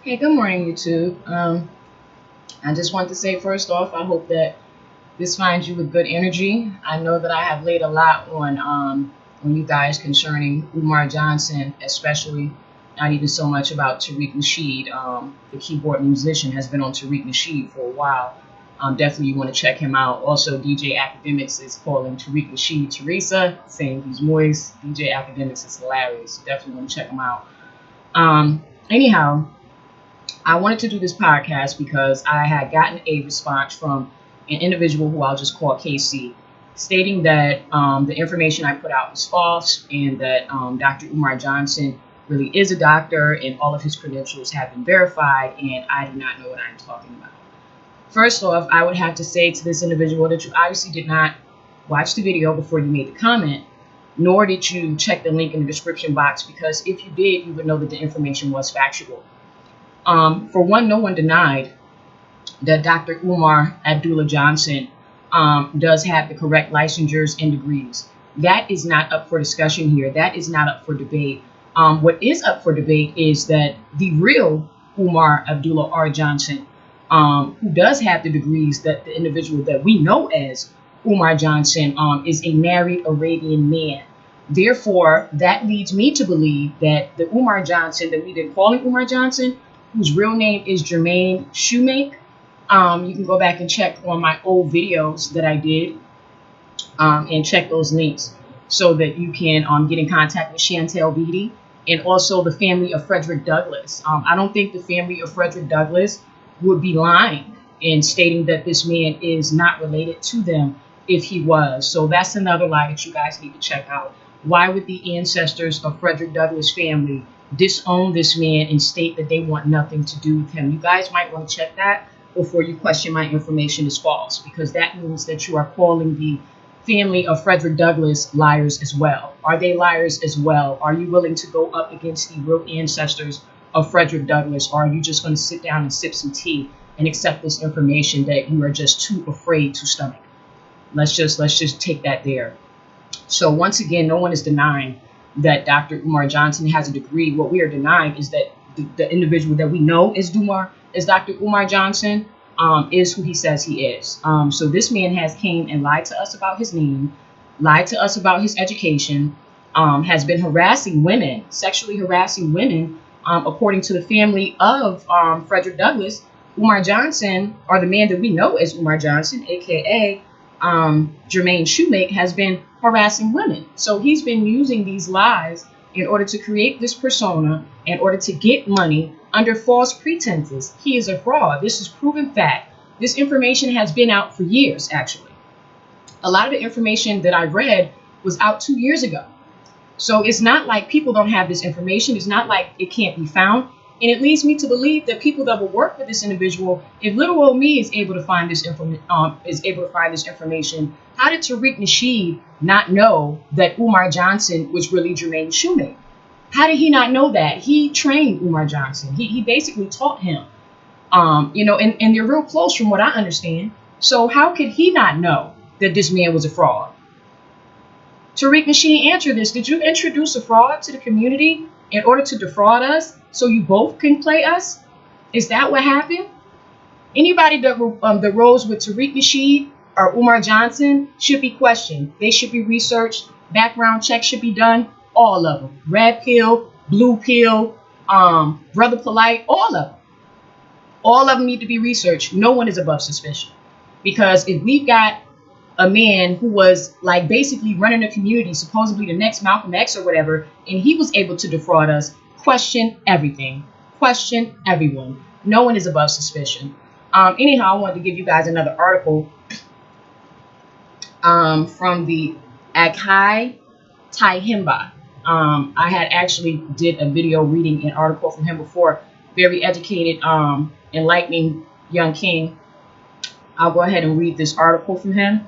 Hey, good morning, YouTube. I just want to say first off, I hope that this finds you with good energy. I know that I have laid a lot on you guys concerning Umar Johnson, especially not even so much about Tariq Nasheed. The keyboard musician has been on Tariq Nasheed for a while. Definitely you want to check him out. Also, DJ Academics is calling Tariq Nasheed Teresa, saying he's moist. DJ Academics is hilarious. Definitely want to check him out. Anyhow, I wanted to do this podcast because I had gotten a response from an individual who I'll just call KC, stating that the information I put out was false and that Dr. Umar Johnson really is a doctor and all of his credentials have been verified, and I do not know what I'm talking about. First off, I would have to say to this individual that you obviously did not watch the video before you made the comment, nor did you check the link in the description box, because if you did, you would know that the information was factual. For one, no one denied that Dr. Umar Abdullah Johnson does have the correct licensures and degrees. That is not up for discussion here. That is not up for debate. What is up for debate is that the real Umar Abdullah R. Johnson, who does have the degrees, that the individual that we know as Umar Johnson is a married Arabian man. Therefore, that leads me to believe that the Umar Johnson that we've been calling Umar Johnson, whose real name is Jermaine Shoemake. You can go back and check on my old videos that I did and check those links so that you can get in contact with Chantel Beatty and also the family of Frederick Douglass. I don't think the family of Frederick Douglass would be lying in stating that this man is not related to them if he was. So that's another lie that you guys need to check out. Why would the ancestors of Frederick Douglass family disown this man and state that they want nothing to do with him? You guys might want to check that before you question my information is false, because that means that you are calling the family of Frederick Douglass liars as well. Are they liars as well? Are you willing to go up against the real ancestors of Frederick Douglass, or are you just going to sit down and sip some tea and accept this information that you are just too afraid to stomach? Let's just take that there. So once again, no one is denying that Dr. Umar Johnson has a degree. What we are denying is that the individual that we know as Dr. Umar Johnson is who he says he is. So this man has came and lied to us about his name, lied to us about his education, has been harassing women, sexually harassing women, according to the family of Frederick Douglass. Umar Johnson, or the man that we know as Umar Johnson, aka Jermaine Shoemake, has been harassing women. So he's been using these lies in order to create this persona, in order to get money under false pretenses. He is a fraud. This is proven fact. This information has been out for years, actually. A lot of the information that I read was out 2 years ago. So it's not like people don't have this information. It's not like it can't be found. And it leads me to believe that people that will work with this individual, if little old me is able to find this information, how did Tariq Nasheed not know that Umar Johnson was really Jermaine Shoemake? How did he not know that? He trained Umar Johnson. He basically taught him, and they're real close from what I understand. So how could he not know that this man was a fraud? Tariq Nasheed, answer this. Did you introduce a fraud to the community in order to defraud us so you both can play us? Is that what happened? Anybody that rose with Tariq Nasheed or Umar Johnson should be questioned. They should be researched. Background checks should be done. All of them. Red pill, blue pill, brother polite, all of them. All of them need to be researched. No one is above suspicion. Because if we've got a man who was like basically running a community, supposedly the next Malcolm X or whatever, and he was able to defraud us, question everything. Question everyone. No one is above suspicion. Anyhow, I wanted to give you guys another article from the Akai Taihimba. I had actually did a video reading an article from him before. Very educated, enlightening young king. I'll go ahead and read this article from him.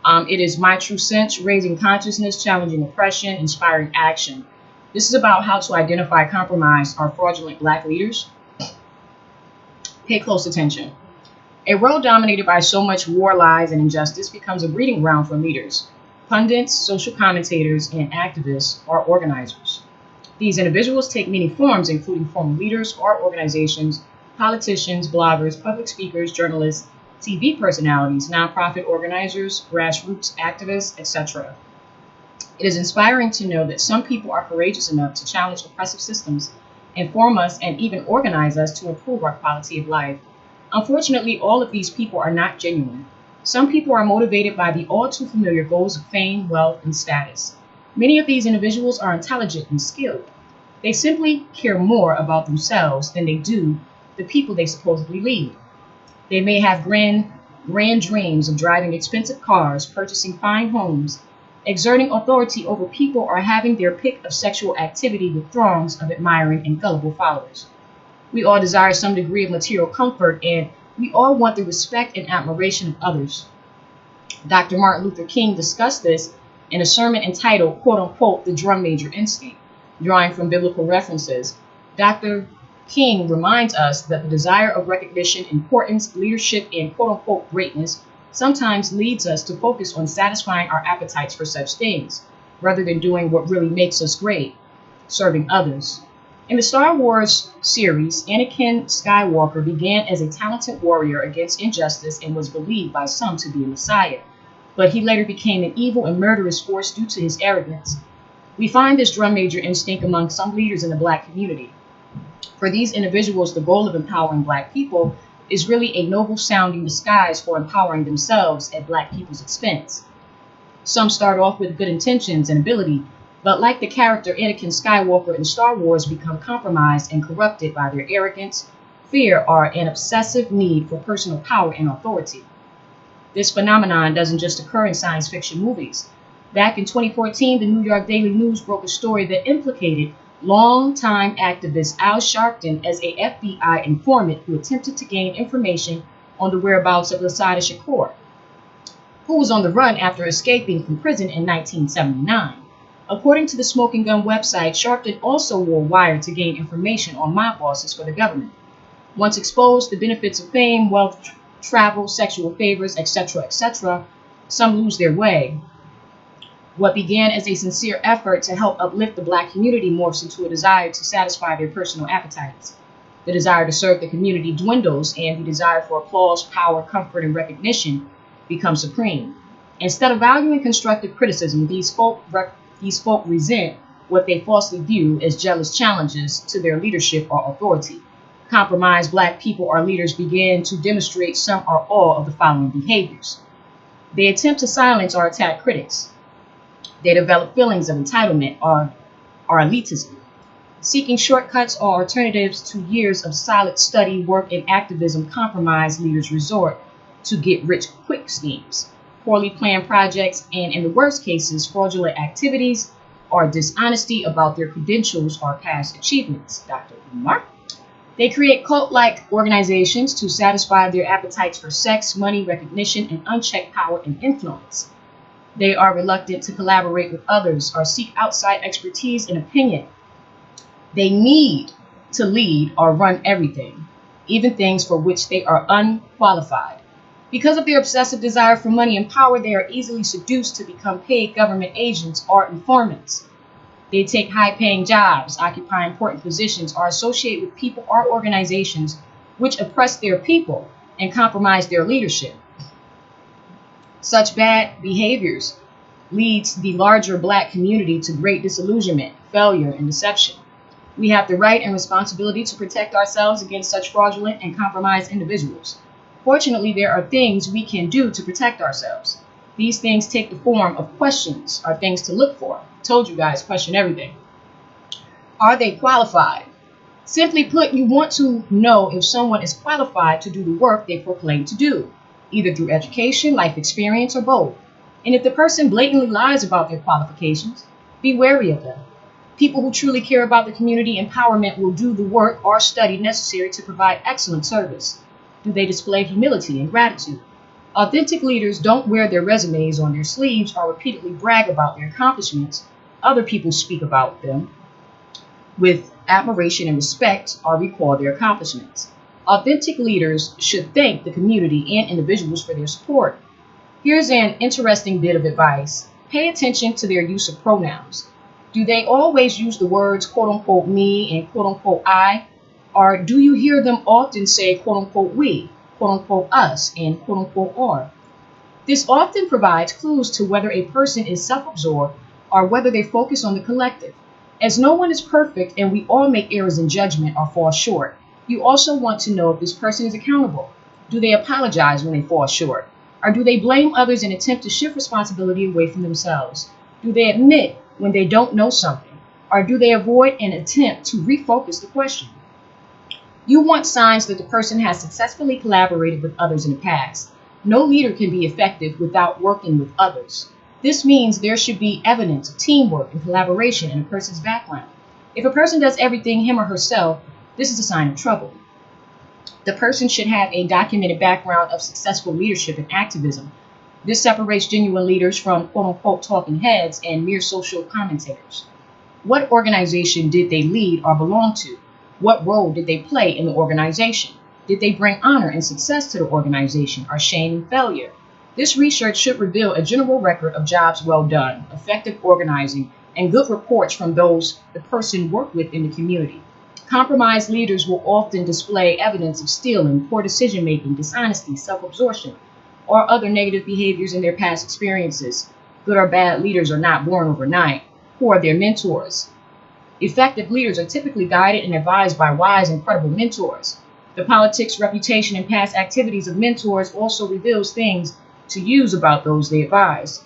It is My True Sense, Raising Consciousness, Challenging Oppression, Inspiring Action. This is about how to identify, compromise, or fraudulent Black leaders. Pay close attention. A world dominated by so much war, lies, and injustice becomes a breeding ground for leaders. Pundits, social commentators, and activists are organizers. These individuals take many forms, including former leaders, art organizations, politicians, bloggers, public speakers, journalists, TV personalities, nonprofit organizers, grassroots activists, etc. It is inspiring to know that some people are courageous enough to challenge oppressive systems, inform us, and even organize us to improve our quality of life. Unfortunately, all of these people are not genuine. Some people are motivated by the all too familiar goals of fame, wealth, and status. Many of these individuals are intelligent and skilled. They simply care more about themselves than they do the people they supposedly lead. They may have grand dreams of driving expensive cars, purchasing fine homes, exerting authority over people, or having their pick of sexual activity with throngs of admiring and gullible followers. We all desire some degree of material comfort, and we all want the respect and admiration of others. Dr. Martin Luther King discussed this in a sermon entitled, quote-unquote, The Drum Major Instinct, drawing from biblical references. Dr. King reminds us that the desire of recognition, importance, leadership, and quote-unquote greatness sometimes leads us to focus on satisfying our appetites for such things, rather than doing what really makes us great, serving others. In the Star Wars series, Anakin Skywalker began as a talented warrior against injustice and was believed by some to be a messiah, but he later became an evil and murderous force due to his arrogance. We find this drum major instinct among some leaders in the Black community. For these individuals, the goal of empowering Black people is really a noble-sounding disguise for empowering themselves at Black people's expense. Some start off with good intentions and ability, but like the character Anakin Skywalker in Star Wars, become compromised and corrupted by their arrogance, fear, or an obsessive need for personal power and authority. This phenomenon doesn't just occur in science fiction movies. Back in 2014, the New York Daily News broke a story that implicated longtime activist Al Sharpton as a FBI informant who attempted to gain information on the whereabouts of Lasada Shakur, who was on the run after escaping from prison in 1979. According to the Smoking Gun website, Sharpton also wore wire to gain information on mob bosses for the government. Once exposed, the benefits of fame, wealth, travel, sexual favors, etc., some lose their way. What began as a sincere effort to help uplift the Black community morphs into a desire to satisfy their personal appetites. The desire to serve the community dwindles, and the desire for applause, power, comfort, and recognition becomes supreme. Instead of valuing constructive criticism, these folk resent what they falsely view as jealous challenges to their leadership or authority. Compromised Black people or leaders begin to demonstrate some or all of the following behaviors. They attempt to silence or attack critics. They develop feelings of entitlement or elitism. Seeking shortcuts or alternatives to years of solid study, work, and activism, compromised leaders resort to get-rich-quick schemes, poorly planned projects, and in the worst cases, fraudulent activities or dishonesty about their credentials or past achievements. Dr. Umar. They create cult-like organizations to satisfy their appetites for sex, money, recognition, and unchecked power and influence. They are reluctant to collaborate with others or seek outside expertise and opinion. They need to lead or run everything, even things for which they are unqualified. Because of their obsessive desire for money and power, they are easily seduced to become paid government agents or informants. They take high-paying jobs, occupy important positions, or associate with people or organizations which oppress their people and compromise their leadership. Such bad behaviors leads the larger Black community to great disillusionment, failure, and deception. We have the right and responsibility to protect ourselves against such fraudulent and compromised individuals. Fortunately, there are things we can do to protect ourselves. These things take the form of questions, or things to look for. I told you guys, question everything. Are they qualified? Simply put, you want to know if someone is qualified to do the work they proclaim to do, either through education, life experience, or both. And if the person blatantly lies about their qualifications, be wary of them. People who truly care about the community empowerment will do the work or study necessary to provide excellent service. Do they display humility and gratitude? Authentic leaders don't wear their resumes on their sleeves or repeatedly brag about their accomplishments. Other people speak about them with admiration and respect or recall their accomplishments. Authentic leaders should thank the community and individuals for their support. Here's an interesting bit of advice. Pay attention to their use of pronouns. Do they always use the words quote unquote me and quote unquote I? Or do you hear them often say quote unquote we, quote unquote us, and quote unquote our? This often provides clues to whether a person is self-absorbed or whether they focus on the collective. As no one is perfect and we all make errors in judgment or fall short, you also want to know if this person is accountable. Do they apologize when they fall short? Or do they blame others and attempt to shift responsibility away from themselves? Do they admit when they don't know something? Or do they avoid an attempt to refocus the question? You want signs that the person has successfully collaborated with others in the past. No leader can be effective without working with others. This means there should be evidence of teamwork and collaboration in a person's background. If a person does everything him or herself, this is a sign of trouble. The person should have a documented background of successful leadership and activism. This separates genuine leaders from quote-unquote talking heads and mere social commentators. What organization did they lead or belong to? What role did they play in the organization? Did they bring honor and success to the organization or shame and failure? This research should reveal a general record of jobs well done, effective organizing, and good reports from those the person worked with in the community. Compromised leaders will often display evidence of stealing, poor decision-making, dishonesty, self-absorption, or other negative behaviors in their past experiences. Good or bad leaders are not born overnight. Who are their mentors? Effective leaders are typically guided and advised by wise and credible mentors. The politics, reputation, and past activities of mentors also reveals things to use about those they advise.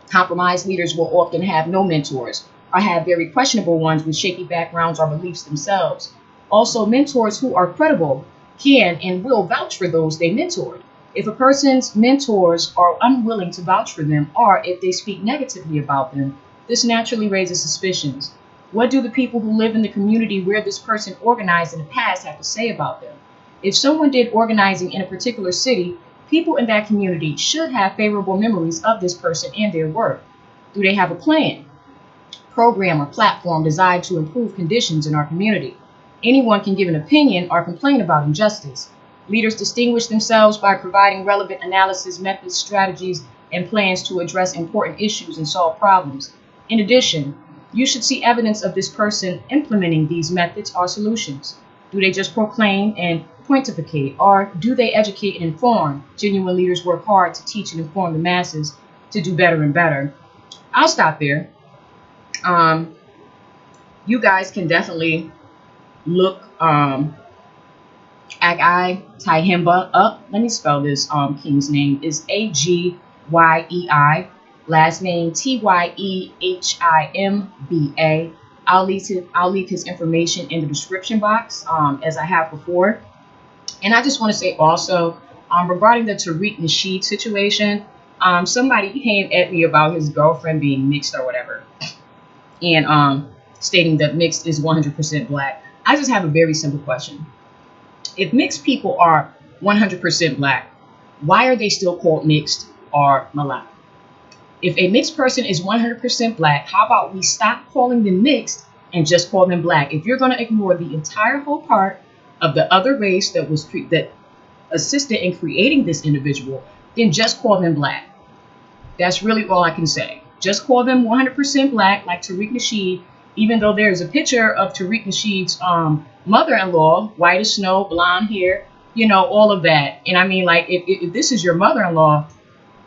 Compromised leaders will often have no mentors or have very questionable ones with shaky backgrounds or beliefs themselves. Also, mentors who are credible can and will vouch for those they mentored. If a person's mentors are unwilling to vouch for them, or if they speak negatively about them, this naturally raises suspicions. What do the people who live in the community where this person organized in the past have to say about them? If someone did organizing in a particular city, people in that community should have favorable memories of this person and their work. Do they have a plan, program, or platform designed to improve conditions in our community? Anyone can give an opinion or complain about injustice. Leaders distinguish themselves by providing relevant analysis, methods, strategies, and plans to address important issues and solve problems. In addition, you should see evidence of this person implementing these methods or solutions. Do they just proclaim and pontificate, or do they educate and inform? Genuine leaders work hard to teach and inform the masses to do better and better. I'll stop there. You guys can definitely look Agai Tyehimba up. Let me spell this king's name. Is Agyei. Last name Tyehimba. I'll leave his information in the description box, as I have before. And I just want to say also, regarding the Tariq Nasheed situation, somebody came at me about his girlfriend being mixed or whatever, and stating that mixed is 100% black. I just have a very simple question. If mixed people are 100% black, why are they still called mixed or mulatto? If a mixed person is 100% black, how about we stop calling them mixed and just call them black? If you're going to ignore the entire whole part of the other race that assisted in creating this individual, then just call them black. That's really all I can say. Just call them 100% black, like Tariq Nasheed, even though there's a picture of Tariq Nasheed's mother-in-law, white as snow, blonde hair, all of that. And I mean, like, if this is your mother-in-law,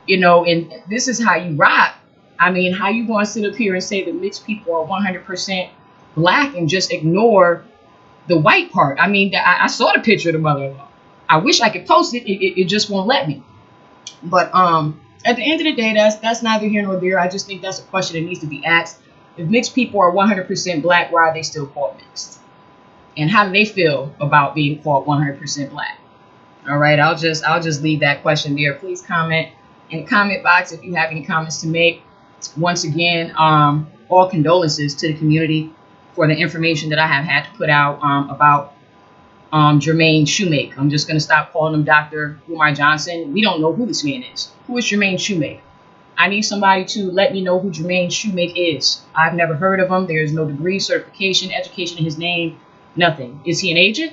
and this is how you rock, I mean, how you going to sit up here and say that mixed people are 100% black and just ignore the white part? I mean, I saw the picture of the mother-in-law. I wish I could post it. It just won't let me. But at the end of the day, that's neither here nor there. I just think that's a question that needs to be asked. If mixed people are 100% black, why are they still called mixed? And how do they feel about being called 100% black? All right, I'll just leave that question there. Please comment in the comment box if you have any comments to make. Once again, all condolences to the community for the information that I have had to put out about Jermaine Shoemake. I'm just going to stop calling him Dr. Umar Johnson. We don't know who this man is. Who is Jermaine Shoemake? I need somebody to let me know who Jermaine Shoemake is. I've never heard of him. There is no degree, certification, education in his name, nothing. Is he an agent?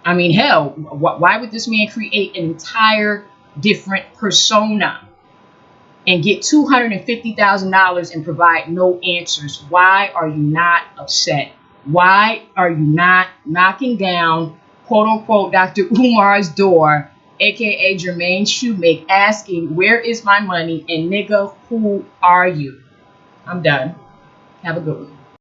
I mean, hell, why would this man create an entire different persona and get $250,000 and provide no answers? Why are you not upset? Why are you not knocking down, quote unquote, Dr. Umar's door, aka Jermaine Shoemake, asking, where is my money? And nigga, who are you? I'm done. Have a good one.